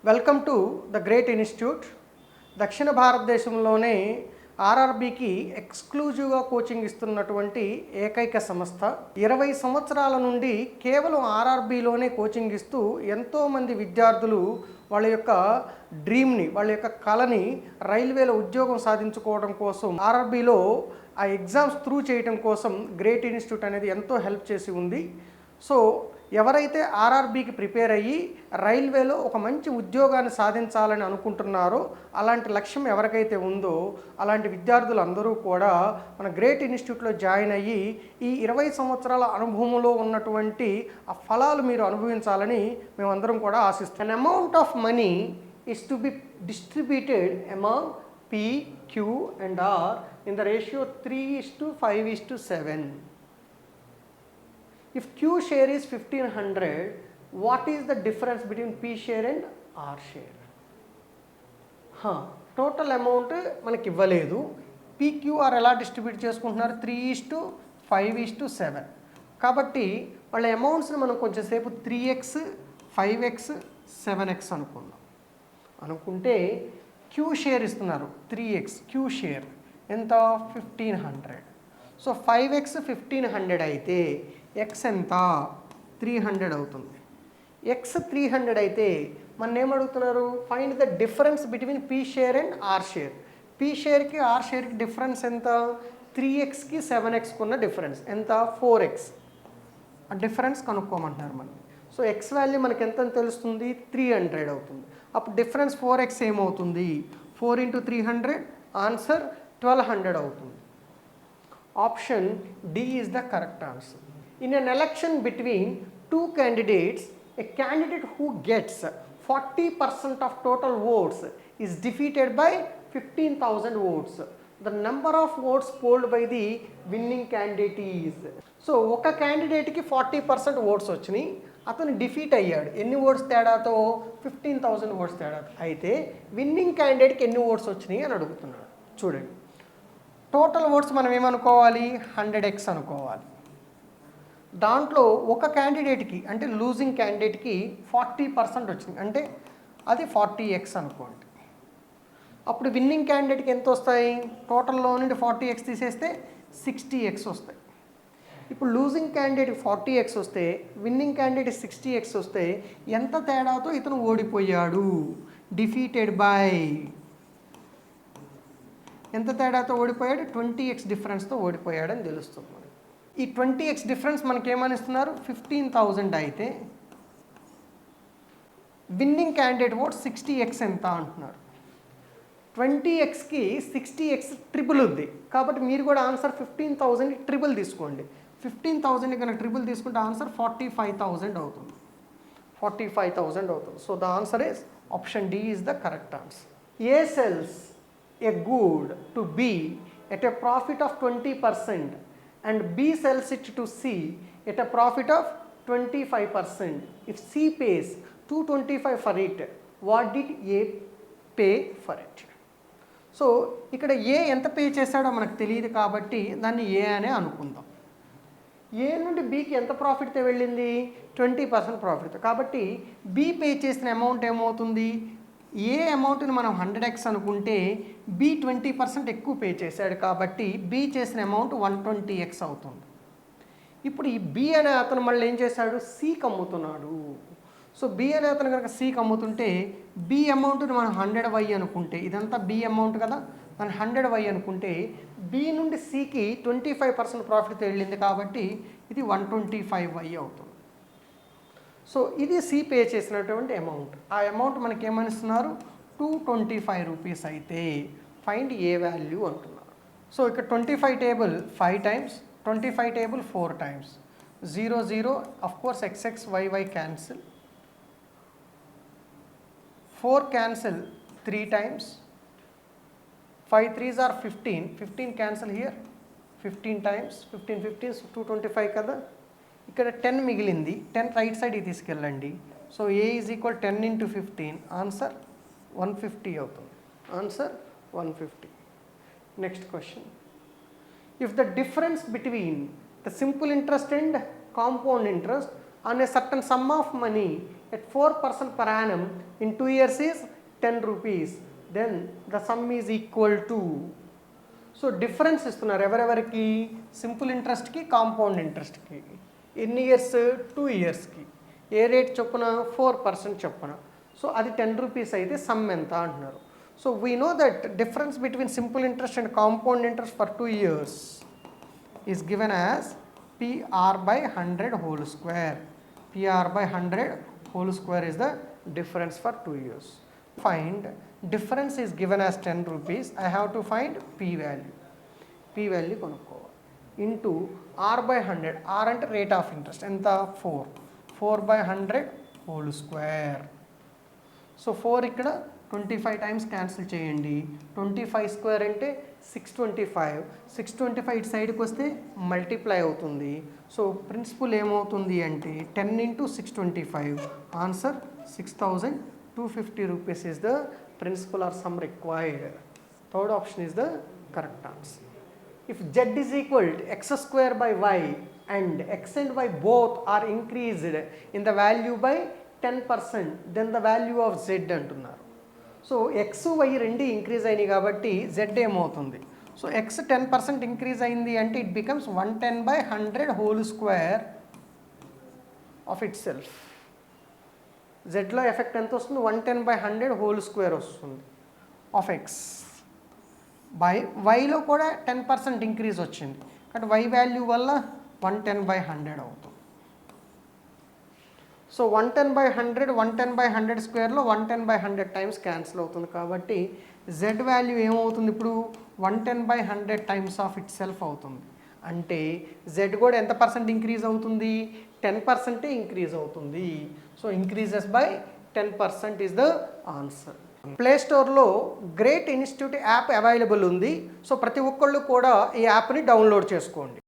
Welcome to the great institute. దక్షిణ భారతదేశంలోనే ఆర్ఆర్బికి ఎక్స్క్లూజివ్గా కోచింగ్ ఇస్తున్నటువంటి ఏకైక సంస్థ. 20 సంవత్సరాల నుండి కేవలం ఆర్ఆర్బిలోనే కోచింగ్ ఇస్తూ ఎంతోమంది విద్యార్థులు వాళ్ళ యొక్క డ్రీమ్ని, వాళ్ళ యొక్క కళని రైల్వేలో ఉద్యోగం సాధించుకోవడం కోసం ఆర్ఆర్బిలో ఆ ఎగ్జామ్స్ త్రూ చేయడం కోసం గ్రేట్ ఇన్స్టిట్యూట్ అనేది ఎంతో హెల్ప్ చేసి ఉంది. సో ఎవరైతే ఆర్ఆర్బికి ప్రిపేర్ అయ్యి రైల్వేలో ఒక మంచి ఉద్యోగాన్ని సాధించాలని అనుకుంటున్నారో, అలాంటి లక్ష్యం ఎవరికైతే ఉందో అలాంటి విద్యార్థులందరూ కూడా మన గ్రేట్ ఇన్స్టిట్యూట్లో జాయిన్ అయ్యి ఈ 20 సంవత్సరాల అనుభవంలో ఉన్నటువంటి ఆ ఫలాలు మీరు అనుభవించాలని మేమందరం కూడా ఆశిస్తాం. An amount of money is to be distributed among P, Q and R in the ratio 3:5:7. If Q share is 1500, what is the difference between P share and R share? Total amount మనకి ఇవ్వలేదు. PQR ఎలా distribute చేసుకుంటున్నారు? 3:5:7. కాబట్టి వాళ్ళ అమౌంట్స్ని మనం కొంచెంసేపు 3x, 5x, 7x అనుకుంటే queue share ఇస్తున్నారు 3x. క్యూ షేర్ ఎంత? 1500. సో 5x 1500 అయితే x ఎంత? 300 అవుతుంది. x 300 అయితే మన ఏమడుగుతున్నారు? Find the difference between P share and R share. P షేర్కి ఆర్ షేర్కి డిఫరెన్స్ ఎంత? 3xకి 7xకి ఉన్న డిఫరెన్స్ ఎంత? 4x. ఆ డిఫరెన్స్ కనుక్కోమంటున్నారు మనం. సో ఎక్స్ వాల్యూ మనకి ఎంత అని తెలుస్తుంది? 300 అవుతుంది. అప్పుడు డిఫరెన్స్ 4x ఏమవుతుంది? 4 × 300, ఆన్సర్ 1200 అవుతుంది. Option d is the correct answer. In an election between two candidates, a candidate who gets 40% of total votes is defeated by 15,000 votes. The number of votes polled by the winning candidate is. So ఒక క్యాండిడేట్కి 40% oats వచ్చినాయి, అతను defeat అయ్యాడు. ఎన్ని oats తేడాతో? 15,000 oats తేడాతో. అయితే winnowing క్యాండిడేట్కి ఎన్ని oats వచ్చినాయి అని అడుగుతున్నాడు. చూడండి, టోటల్ ఓట్స్ మనం ఏమనుకోవాలి? 100x అనుకోవాలి. దాంట్లో ఒక క్యాండిడేట్కి అంటే లూజింగ్ క్యాండిడేట్కి 40% వచ్చింది, అంటే అది 40x అనుకోండి. అప్పుడు విన్నింగ్ క్యాండిడేట్కి ఎంత వస్తాయి? టోటల్లో నుండి 40x తీసేస్తే 60x వస్తాయి. ఇప్పుడు లూజింగ్ క్యాండిడేట్ 40x వస్తే, విన్నింగ్ క్యాండిడేట్ 60x వస్తే ఎంత తేడాతో ఇతను ఓడిపోయాడు? డిఫీటెడ్ బై ఎంత తేడాతో ఓడిపోయాడు? 20x డిఫరెన్స్తో ఓడిపోయాడని తెలుస్తుంది. ఈ 20x డిఫరెన్స్ మనకేమనిస్తున్నారు? 15,000 అయితే విన్నింగ్ క్యాండిడేట్ ఓట్ 60x ఎంత అంటున్నారు. 20xకి 60x ట్రిపుల్ ఉంది. కాబట్టి మీరు కూడా ఆన్సర్ 15,000 ట్రిపుల్ తీసుకోండి. 15,000 కనుక ట్రిపుల్ తీసుకుంటే ఆన్సర్ 45,000 అవుతుంది. 45,000 అవుతుంది. So the answer is option d is the correct answer. A sells a good to be at a profit of 20% and B sells it to C at a profit of 25%. If C pays 225 for it, what did A pay for it? So ఇక్కడ ఏ ఎంత pay చేశాడో మనకు తెలియదు కాబట్టి దాన్ని ఏ అనే అనుకుందాం. ఏ నుండి బీకి ఎంత ప్రాఫిట్తో వెళ్ళింది? 20% ప్రాఫిట్. కాబట్టి బి పే చేసిన అమౌంట్ ఏమవుతుంది? ఏ అమౌంట్ని మనం 100x అనుకుంటే బి 20% ఎక్కువ పే చేశాడు కాబట్టి బి చేసిన అమౌంట్ 120x అవుతుంది. ఇప్పుడు ఈ బి అనే అతను మళ్ళీ ఏం చేశాడు? సికి అమ్ముతున్నాడు. సో బి అనే అతను కనుక సికి అమ్ముతుంటే బి అమౌంట్ని మనం 100y అనుకుంటే, ఇదంతా బి అమౌంట్ కదా, మనం 100y అనుకుంటే బి నుండి సికి 25% ప్రాఫిట్తో వెళ్ళింది కాబట్టి ఇది 125y అవుతుంది. సో ఇది సి పే చేసినటువంటి అమౌంట్. ఆ అమౌంట్ మనకి ఏమనిస్తున్నారు? 225 రూపీస్ అయితే ఫైండ్ ఏ వాల్యూ అంటున్నారు. సో ఇక్కడ 25 table 5 times, 25 table 4 times, 0 0 of course xx yy cancel, 4 cancel 3 times, 5 3s are 15, 15 cancel here 15 times, 15 15 225 కదా. ఇక్కడ 10 మిగిలింది, 10 రైట్ సైడ్కి తీసుకెళ్ళండి. So A is equal 10 × 15, answer 150 అవుతుంది. Answer 150. Next question. If the difference between the simple interest and compound interest on a certain some of money at 4% per annum in 2 years is 10 rupees. Then the sum is equal to, so difference ఇస్తున్నారు ఎవరెవరికి, simple ఇంట్రెస్ట్కి compound ఇంట్రెస్ట్కి. ఎన్ని years, 2 ఇయర్స్కి. ఏ rate చొప్పున, 4% చొప్పున. So అది 10 rupees అయితే some ఎంత అంటున్నారు. So we know that difference between simple interest and compound interest for 2 years is given as PR by 100 whole square. PR by 100 whole square is the difference for 2 years. Find difference is given as 10 rupees. I have to find P value. P value కొనుక్కోవాలి into R by 100. R అంటే rate of interest ఎంత, 4. 4 by 100 whole square. So 4 ఇక్కడ 25 times cancel చేయండి. 25 square అంటే 625. 625 ఇటు సైడ్కి వస్తే multiply అవుతుంది. సో ప్రిన్సిపల్ ఏమవుతుంది అంటే 10 into 625. Answer 6250 rupees is the principal or sum required. Third option is the correct answer. If z is equal to x square by y and x and y both are increased in the value by 10%, then the value of z అంటున్నారు. So X why రెండు increase అయినాయి కాబట్టి Z ఏమవుతుంది. So X 10% increase అయింది అంటే it becomes 110 by 100 whole square of itself. జెడ్లో effect ఎంత వస్తుంది, 110 by 100 హోల్ స్క్వేర్ వస్తుంది ఆఫ్ ఎక్స్. బై వైలో కూడా 10% ఇంక్రీజ్ వచ్చింది కాబట్టి వై వాల్యూ వల్ల 110 by 100 అవుతుంది. So 110 by 100, 110 by 100 స్క్వేర్లో 110 by 100 times cancel అవుతుంది కాబట్టి జెడ్ వాల్యూ ఏమవుతుంది ఇప్పుడు, 110 by 100 times of it self అవుతుంది. అంటే జెడ్ కూడా ఎంత పర్సెంట్ ఇంక్రీజ్ అవుతుంది, 10% ఇంక్రీజ్ అవుతుంది. So increases by 10% is the answer. Play స్టోర్లో గ్రేట్ ఇన్స్టిట్యూట్ యాప్ అవైలబుల్ ఉంది. సో ప్రతి ఒక్కళ్ళు కూడా ఈ యాప్ని డౌన్లోడ్ చేసుకోండి.